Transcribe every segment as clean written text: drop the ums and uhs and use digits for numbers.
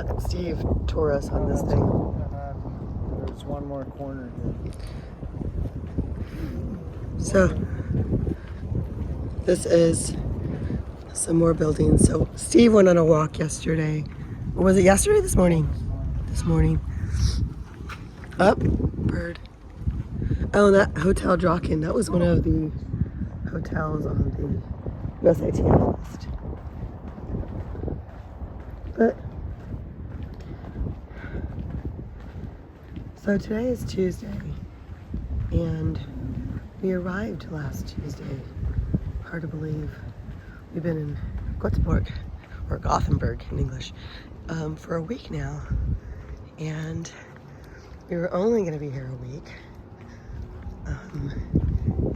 let Steve tour us on this thing. There's one more corner here. So, this is some more buildings. So, Steve went on a walk yesterday. Or was it yesterday or this morning? This morning. Up, bird. Oh, that Hotel Draken. That was one of the hotels on the USATF list. But, so today is Tuesday, and we arrived last Tuesday. Hard to believe. We've been in Goteborg, or Gothenburg in English, for a week now, and we were only going to be here a week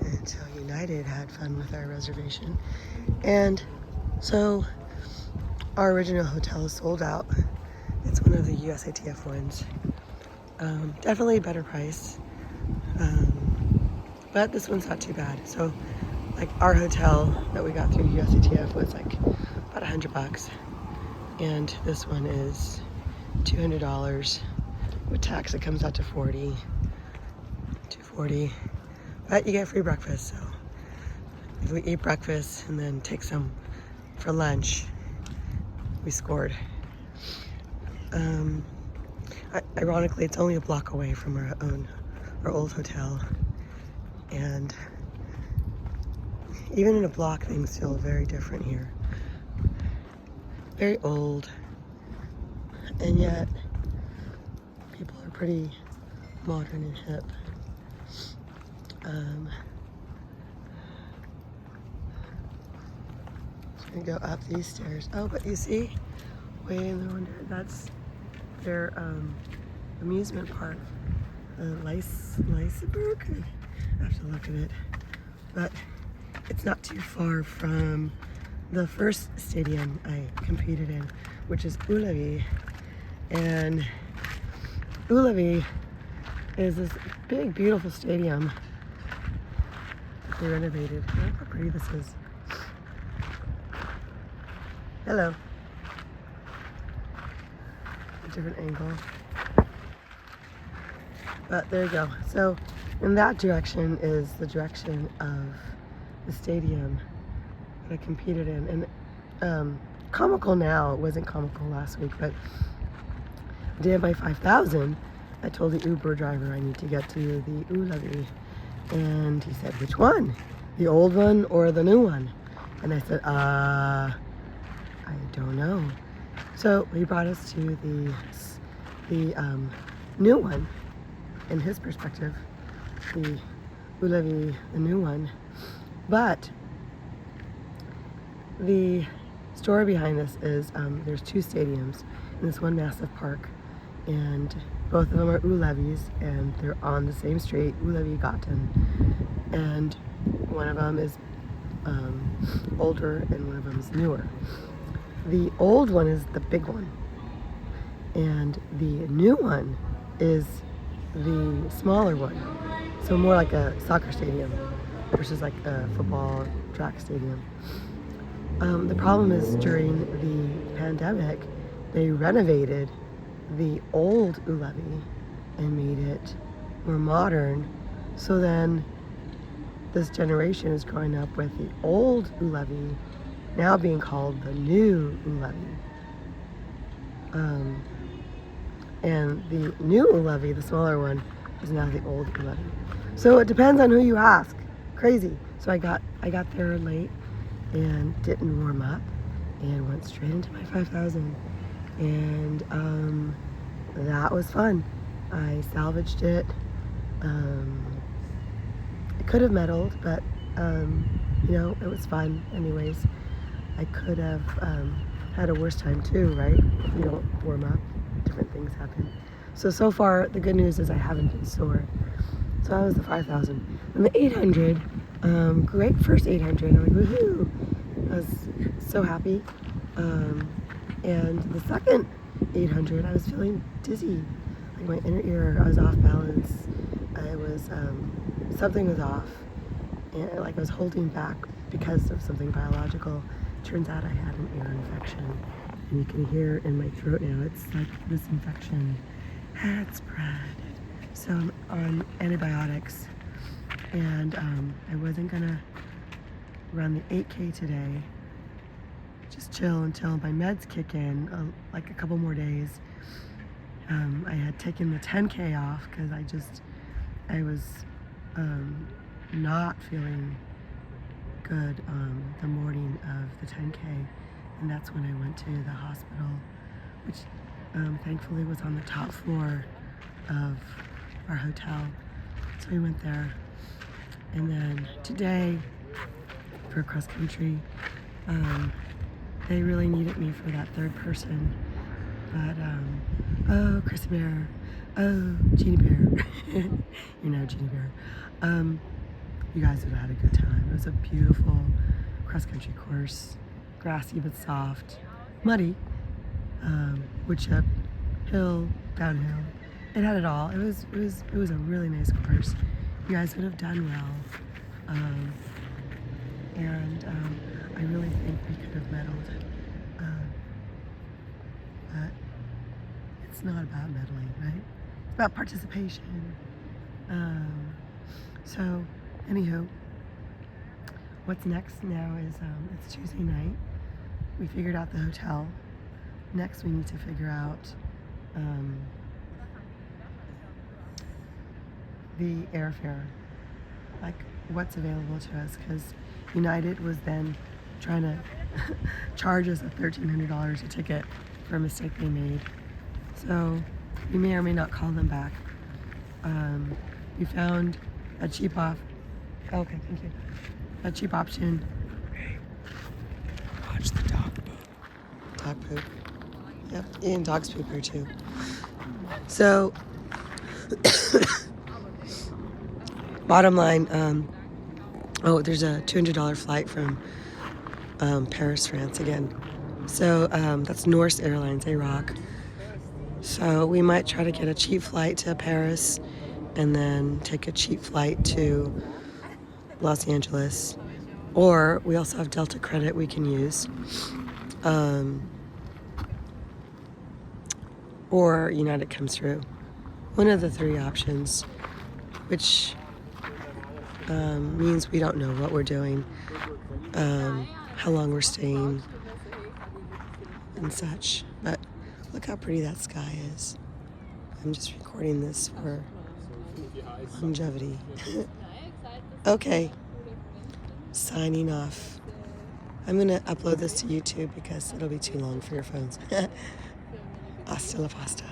until United had fun with our reservation. And so our original hotel is sold out. It's one of the USATF ones. Definitely a better price, but this one's not too bad. So like our hotel that we got through USATF was like about $100, and this one is $200. With tax it comes out to $240. But you get free breakfast, so if we eat breakfast and then take some for lunch, we scored. Ironically, it's only a block away from our old hotel, and even in a block, things feel very different here. Very old, and yet people are pretty modern and hip. Just gonna go up these stairs. Oh, but you see, way in the window, that's their amusement park. Leisberg? I have to look at it. But it's not too far from the first stadium I competed in, which is Ullevi. And Ullevi is this big, beautiful stadium that they renovated. Look how pretty this is. Hello. A different angle. But there you go. So in that direction is the direction of the stadium that I competed in. And comical now, it wasn't comical last week, but the day of my 5,000, I told the Uber driver I need to get to the Ullevi. And he said, which one? The old one or the new one? And I said, I don't know. So he brought us to the new one. In his perspective, the Ullevi, the new one. But the story behind this is there's two stadiums in this one massive park, and both of them are Ullevis, and they're on the same street, Ullevi Gaten. And one of them is older and one of them is newer. The old one is the big one, and the new one is the smaller one. So more like a soccer stadium versus like a football track stadium. The problem is during the pandemic, they renovated the old Ullevi and made it more modern. So then this generation is growing up with the old Ullevi now being called the new Ullevi. And the new Ullevi, the smaller one, is now the old Ullevi. So it depends on who you ask. Crazy. So I got there late and didn't warm up and went straight into my 5,000. And that was fun. I salvaged it. I could have medaled, but it was fun anyways. I could have had a worse time too, right? If you don't warm up, different things happen. So far, the good news is I haven't been sore. So that was the 5,000. And the 800, great first 800. I'm like, woohoo! I was so happy. And the second 800, I was feeling dizzy. Like my inner ear, I was off balance. I was, something was off. And like I was holding back because of something biological. Turns out I had an ear infection. And you can hear in my throat now, it's like this infection had spread. So I'm on antibiotics, and I wasn't gonna run the 8K today. Just chill until my meds kick in, like a couple more days. I had taken the 10K off because I was not feeling good the morning of the 10K, and that's when I went to the hospital, which thankfully was on the top floor of our hotel. So we went there, and then today for cross country, they really needed me for that third person, but oh, Chris Bear, oh, Jeannie Bear, you know Jeannie Bear. You guys would have had a good time. It was a beautiful cross-country course, grassy but soft, muddy, wood chip, hill, downhill. It had it all. It was a really nice course. You guys would have done well, and I really think we could have medaled, but it's not about medaling, right? It's about participation. So, anywho, what's next now is it's Tuesday night. We figured out the hotel. Next, we need to figure out the airfare, like what's available to us, because United was then trying to charge us a $1,300 a ticket for a mistake they made. So we may or may not call them back. We found a cheap okay, thank you. A cheap option. Watch the dog poop. Dog poop. Yep, and dogs poop here too. So, bottom line, there's a $200 flight from Paris, France again. So that's Norse Airlines, AROC. So we might try to get a cheap flight to Paris and then take a cheap flight to Los Angeles. Or we also have Delta credit we can use. Or United comes through. One of the three options, which means we don't know what we're doing, how long we're staying, and such. But look how pretty that sky is. I'm just recording this for longevity. Okay, signing off. I'm gonna upload this to YouTube because it'll be too long for your phones. Hasta la pasta.